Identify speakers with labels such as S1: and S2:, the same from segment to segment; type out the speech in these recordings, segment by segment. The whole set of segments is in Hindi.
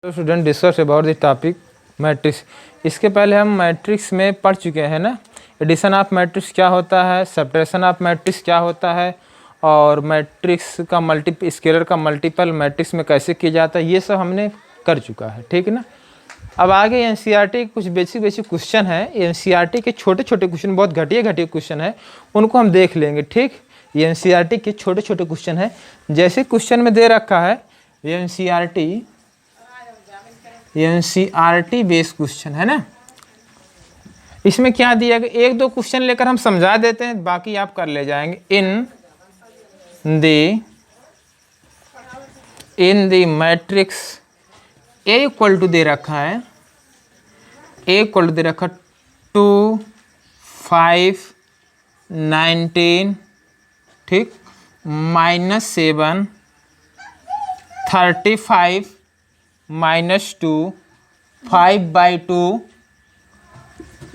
S1: तो student discuss about the topic matrix. इसके पहले हम मैट्रिक्स में पढ़ चुके हैं ना, एडिशन ऑफ मैट्रिक्स क्या होता है, सब्ट्रैक्शन ऑफ मैट्रिक्स क्या होता है, और मैट्रिक्स का स्केलर का मल्टीपल मैट्रिक्स में कैसे किया जाता है, ये सब हमने कर चुका है। ठीक है ना। अब आगे एनसीईआरटी कुछ बेसिक क्वेश्चन है। एनसीईआरटी के छोटे छोटे क्वेश्चन, बहुत घटिया क्वेश्चन है, उनको हम देख लेंगे। ठीक, ये एनसीईआरटी के छोटे छोटे क्वेश्चन है। जैसे क्वेश्चन में दे रखा है एनसीईआरटी बेस्ड क्वेश्चन है ना। इसमें क्या दिया गया, एक दो क्वेश्चन लेकर हम समझा देते हैं, बाकी आप कर ले जाएंगे। In the matrix A equal to दे रखा है, ए इक्वल टू दे रखा 2 5 19, ठीक, -7 35 -2 5/2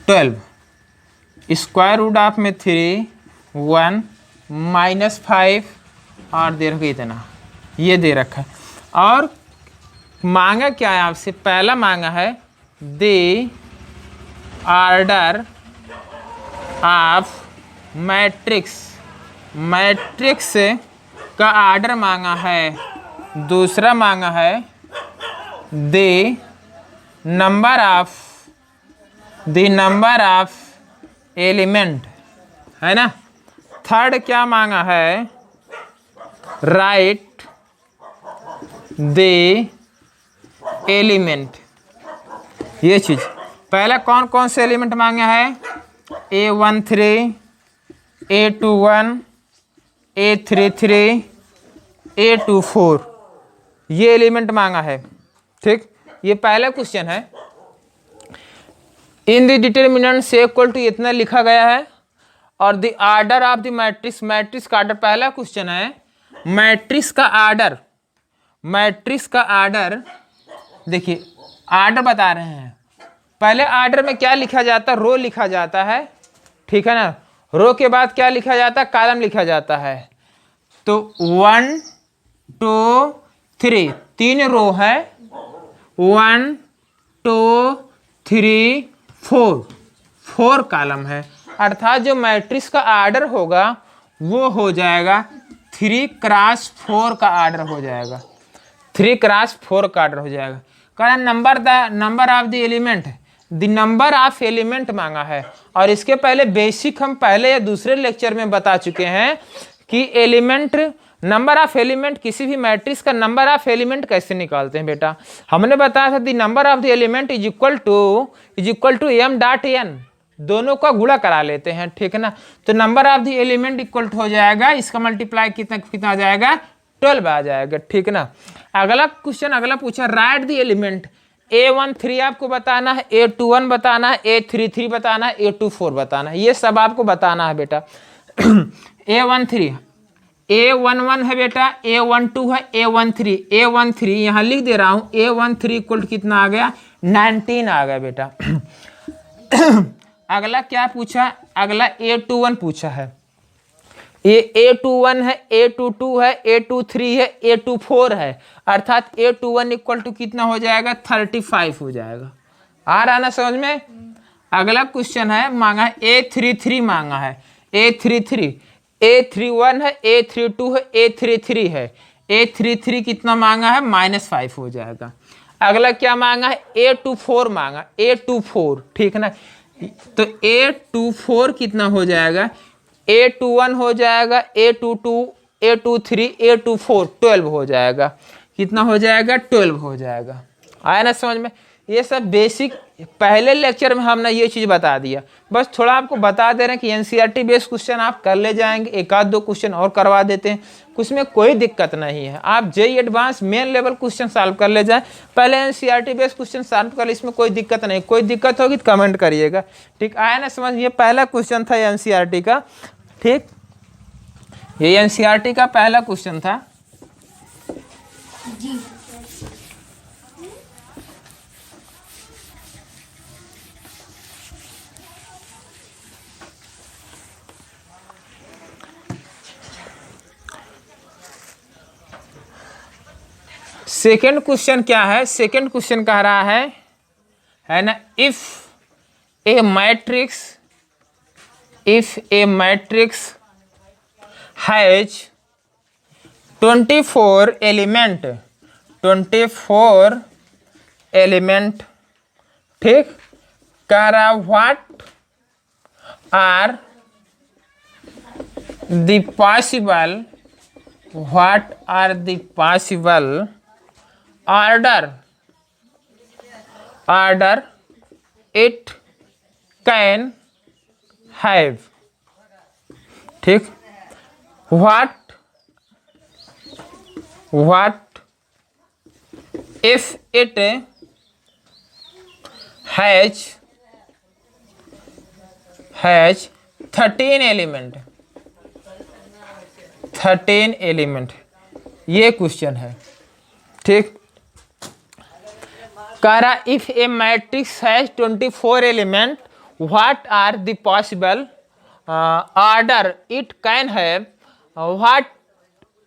S1: 12, स्क्वायर रूट ऑफ में 3 1 -5 और दे रखा इतना, ये दे रखा है। और मांगा क्या है आपसे, पहला मांगा है the order of matrix, matrix का ऑर्डर मांगा है। दूसरा मांगा है द नंबर ऑफ एलिमेंट, है ना। थर्ड क्या मांगा है, राइट द एलिमेंट। ये चीज पहले कौन कौन से एलिमेंट मांगे हैं, A13 A21 A33 A24, ये एलिमेंट मांगा है। ठीक, ये पहला क्वेश्चन है। इन द डिटर्मिनेंट से इक्वल टू इतना लिखा गया है, और the order of the matrix, matrix का ऑर्डर, पहला क्वेश्चन है मैट्रिक्स का ऑर्डर। मैट्रिक्स का ऑर्डर देखिए, ऑर्डर बता रहे हैं। पहले ऑर्डर में क्या लिखा जाता है, रो लिखा जाता है, ठीक है ना। रो के बाद क्या लिखा जाता है, कॉलम लिखा जाता है। तो 1 2 3 तीन रो है, 1 2 3 4 कॉलम है। अर्थात जो मैट्रिक्स का ऑर्डर होगा वो हो जाएगा 3 क्रॉस 4 का ऑर्डर हो जाएगा, 3 क्रॉस 4 का ऑर्डर हो जाएगा। कारण number of the element, the number of element मांगा है। और इसके पहले बेसिक हम पहले या दूसरे लेक्चर में बता चुके हैं कि एलिमेंट, नंबर ऑफ एलिमेंट, किसी भी मैट्रिक्स का नंबर ऑफ एलिमेंट कैसे निकालते हैं बेटा। हमने बताया था the number of the element is equal to m.n, दोनों का गुणा करा लेते हैं, ठीक है ना। तो number of the element equal हो जाएगा, इसका मल्टीप्लाई कितना आ जाएगा, 12 आ जाएगा, ठीक है ना। अगला क्वेश्चन, अगला पूछा राइट द एलिमेंट। A13 आपको बताना है, A21 बताना है, A33 बताना है, A24 बताना है, ये सब आपको बताना है बेटा। A11 है बेटा, A12 है, A13 यहाँ लिख दे रहा हूँ। A13 इक्वल कितना आ गया, 19 आ गया बेटा। अगला क्या पूछा, अगला A21 पूछा है। ये A21 है, A22 है, A23 है, A24 है। अर्थात A21 इक्वल टू कितना हो जाएगा, 35 हो जाएगा। आ रहा ना समझ में। अगला क्वेश्चन है, मांगा है A33 मांगा है, A33, A31 है, A32 है, A33 है। A33 कितना मांगा है, -5 हो जाएगा। अगला क्या मांगा है, A24 मांगा, A24, ठीक है ना। तो A24 कितना हो जाएगा, A21 हो जाएगा, A22, A23, A24, 12 हो जाएगा। कितना हो जाएगा, 12 हो जाएगा। आया ना समझ में। ये सब बेसिक पहले लेक्चर में हमने ये चीज़ बता दिया, बस थोड़ा आपको बता दे रहे हैं कि एनसीईआरटी बेस्ड क्वेश्चन आप कर ले जाएंगे। एक आध दो क्वेश्चन और करवा देते हैं, उसमें कोई दिक्कत नहीं है। आप JEE advance main level question solve कर ले जाए, पहले एनसीईआरटी बेस्ड क्वेश्चन सॉल्व कर, इसमें कोई दिक्कत नहीं। कोई दिक्कत होगी तो कमेंट करिएगा, ठीक। आया ना समझ। ये पहला क्वेश्चन था एनसीईआरटी का, ठीक। ये एनसीईआरटी का पहला क्वेश्चन था जी। सेकंड क्वेश्चन क्या है, सेकंड क्वेश्चन कह रहा है ना, if a matrix has 24 element, ठीक, कह रहा what are the possible order it can have, ठीक, what if it has 13 element, ये क्वेश्चन है, ठीक। कह रहा if a matrix has 24 element what are the possible order it can have, what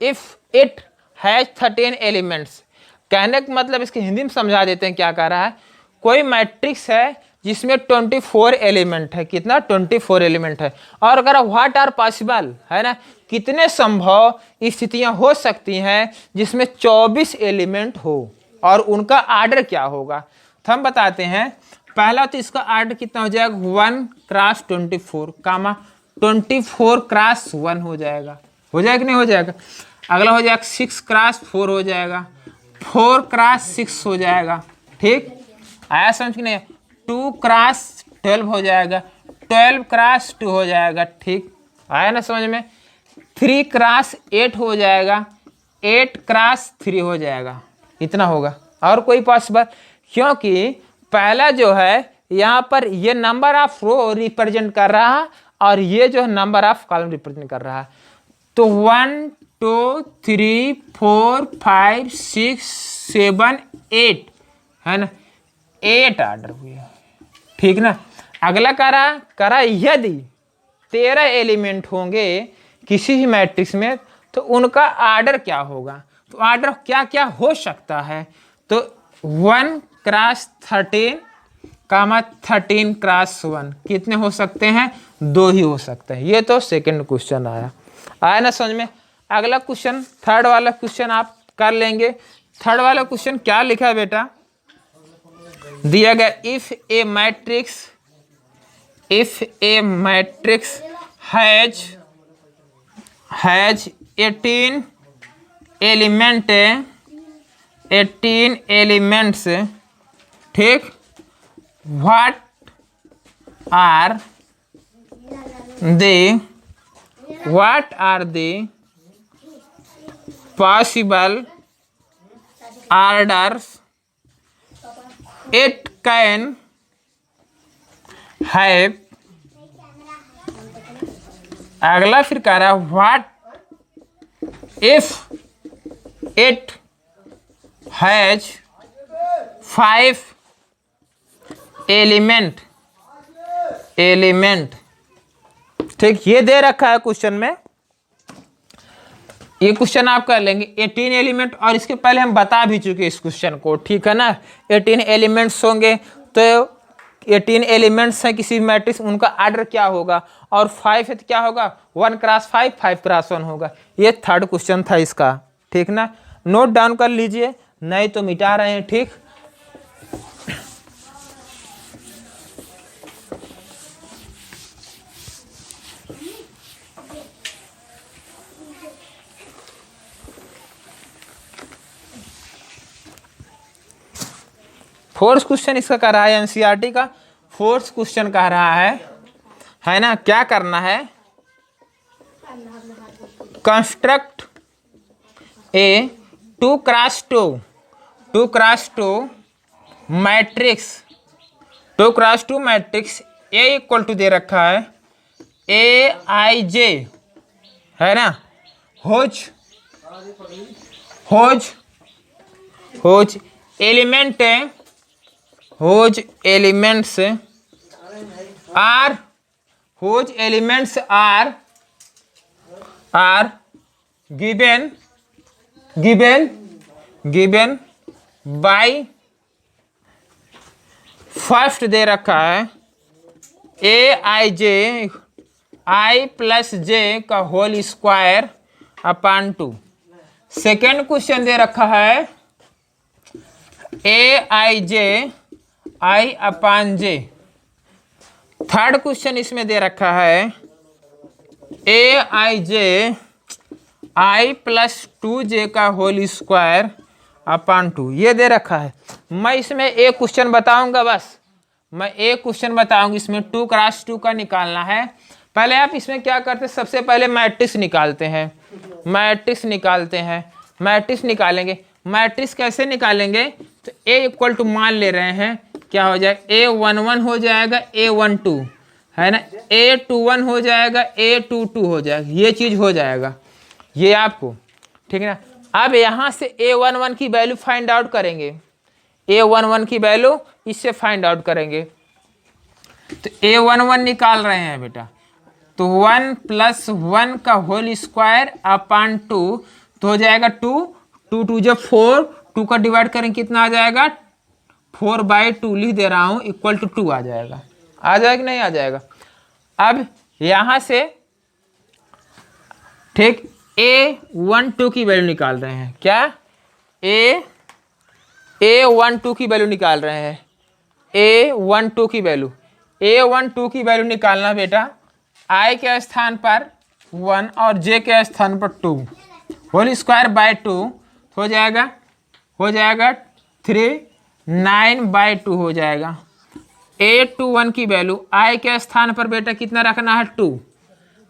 S1: if it has 13 elements. कहने का मतलब इसके हिंदी में समझा देते हैं क्या कह रहा है। कोई मैट्रिक्स है जिसमें 24 एलिमेंट है, कितना 24 एलिमेंट है, और अगर व्हाट आर पॉसिबल है ना, कितने संभव स्थितियां हो सकती हैं जिसमें 24 एलिमेंट हो और उनका आर्डर क्या होगा। तो हम बताते हैं, पहला तो इसका आर्डर कितना हो जाएगा 1 क्रॉस 24 कामा 24 क्रॉस 1 हो जाएगा कि नहीं हो जाएगा। अगला हो जाएगा 6 क्रॉस 4 हो जाएगा, 4 क्रॉस 6 हो जाएगा, ठीक, आया समझ कि नहीं। 2 क्रॉस 12 हो जाएगा, 12 क्रॉस 2 हो जाएगा, ठीक, आया ना समझ में। 3 क्रॉस 8 हो जाएगा, 8 क्रॉस 3 हो जाएगा, इतना होगा। और कोई पॉसिबल, क्योंकि पहला जो है यहाँ पर ये नंबर ऑफ रो रिप्रेजेंट कर रहा है और ये जो है नंबर ऑफ कॉलम रिप्रेजेंट कर रहा है। तो 1 2 3 4 5 6 7 8 है ना, 8 ऑर्डर हुए, ठीक ना। अगला करा यदि 13 एलिमेंट होंगे किसी भी मैट्रिक्स में तो उनका ऑर्डर क्या होगा। तो ऑर्डर क्या क्या हो सकता है, तो 1 क्रॉस 13 कामा 13 क्रॉस 1 कितने हो सकते हैं, 2 ही हो सकते हैं। ये तो सेकंड क्वेश्चन आया ना समझ में। अगला क्वेश्चन थर्ड वाला क्वेश्चन आप कर लेंगे। थर्ड वाला क्वेश्चन क्या लिखा है बेटा, दिया गया if a matrix has 18 elements, ठीक, what are the possible orders it can have. अगला फिर कह रहा है what if it has 5 element, ठीक, ये दे रखा है क्वेश्चन में। ये क्वेश्चन आप कर लेंगे 18 एलिमेंट, और इसके पहले हम बता भी चुके इस क्वेश्चन को, ठीक है ना। 18 एलिमेंट्स होंगे तो 18 एलिमेंट्स हैं किसी मैट्रिक्स, उनका ऑर्डर क्या होगा, और 5 है तो क्या होगा 1 क्रॉस 5 5 क्रॉस 1 होगा। ये थर्ड क्वेश्चन था इसका, ठीक ना। नोट डाउन कर लीजिए, नहीं तो मिटा रहे हैं, ठीक। फोर्थ क्वेश्चन इसका कह रहा है एनसीईआरटी का फोर्थ क्वेश्चन कह रहा है ना, क्या करना है, construct a 2 cross 2 matrix, 2 cross 2 matrix A equal to दे रखा है AIJ, है ना, होज एलिमेंट है, whose elements are given by first दे रखा है A I J I plus J का whole square upon 2। Second question दे रखा है A I J I upon J. Third question इसमें दे रखा है A I J I plus 2 जे का होल स्क्वायर अपान 2, ये दे रखा है। मैं इसमें एक क्वेश्चन बताऊंगा, बस मैं एक क्वेश्चन बताऊंगा। इसमें 2 क्रॉस 2 का निकालना है। पहले आप इसमें क्या करते हैं, सबसे पहले मैट्रिक्स निकालते हैं। मैट्रिक्स निकालेंगे। मैट्रिक्स कैसे निकालेंगे, तो ए इक्वल टू मान ले रहे हैं, क्या हो जाएगा A11 हो जाएगा, A12 है ना, A21 हो जाएगा, A22 हो जाएगा, ये चीज़ हो जाएगा ये आपको, ठीक है ना। अब यहाँ से A11 की वैल्यू फाइंड आउट करेंगे, A11 की वैल्यू इससे फाइंड आउट करेंगे। तो A11 निकाल रहे हैं बेटा, तो 1 + 1 का होल स्क्वायर अपान 2, तो हो जाएगा 2 2 जब 4, 2 का डिवाइड करें कितना आ जाएगा, 4/2 लिख दे रहा हूँ, इक्वल टू 2 आ जाएगा। आ जाएगा कि नहीं आ जाएगा। अब यहाँ से ठीक A12 की वैल्यू निकाल रहे हैं, क्या A12 की वैल्यू निकाल रहे हैं, A12 की वैल्यू निकालना बेटा, I के स्थान पर 1 और J के स्थान पर 2, होल स्क्वायर बाय 2 हो जाएगा 3 9/2 हो जाएगा। A21 की वैल्यू I के स्थान पर बेटा कितना रखना है 2,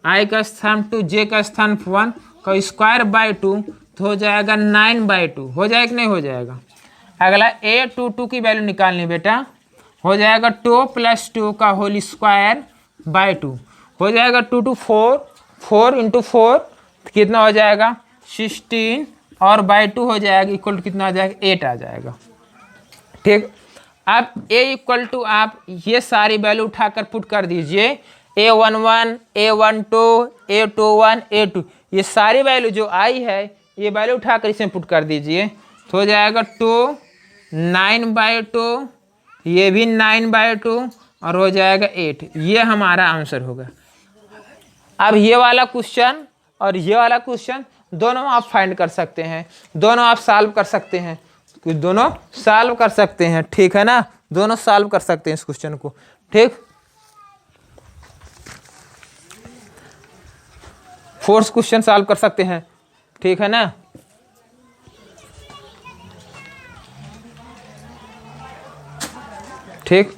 S1: I का स्थान 2, J का स्थान 1 का स्क्वायर बाय 2, तो हो जाएगा 9/2, हो जाएगा कि नहीं हो जाएगा। अगला A22 की वैल्यू निकालनी बेटा, हो जाएगा 2 + 2 का होल स्क्वायर बाय 2, हो जाएगा 2 2 4, 4 × 4 कितना हो जाएगा 16 और बाय 2 हो जाएगा, इक्वल टू कितना आ जाएगा 8 आ जाएगा। ठीक, अब A इक्वल टू आप ये सारी वैल्यू उठाकर पुट कर दीजिए, A11 A12 A21 A2, ये सारी वैल्यू जो आई है ये वैल्यू उठाकर इसमें पुट कर दीजिए, तो हो जाएगा 2 9/2, ये भी 9/2 और हो जाएगा 8। ये हमारा आंसर होगा। अब ये वाला क्वेश्चन और ये वाला क्वेश्चन दोनों आप फाइंड कर सकते हैं, दोनों आप सॉल्व कर सकते हैं, दोनों सॉल्व कर सकते हैं, ठीक है ना, दोनों सॉल्व कर सकते हैं इस क्वेश्चन को। ठीक, फोर्थ क्वेश्चन सॉल्व कर सकते हैं, ठीक है ना। ठीक।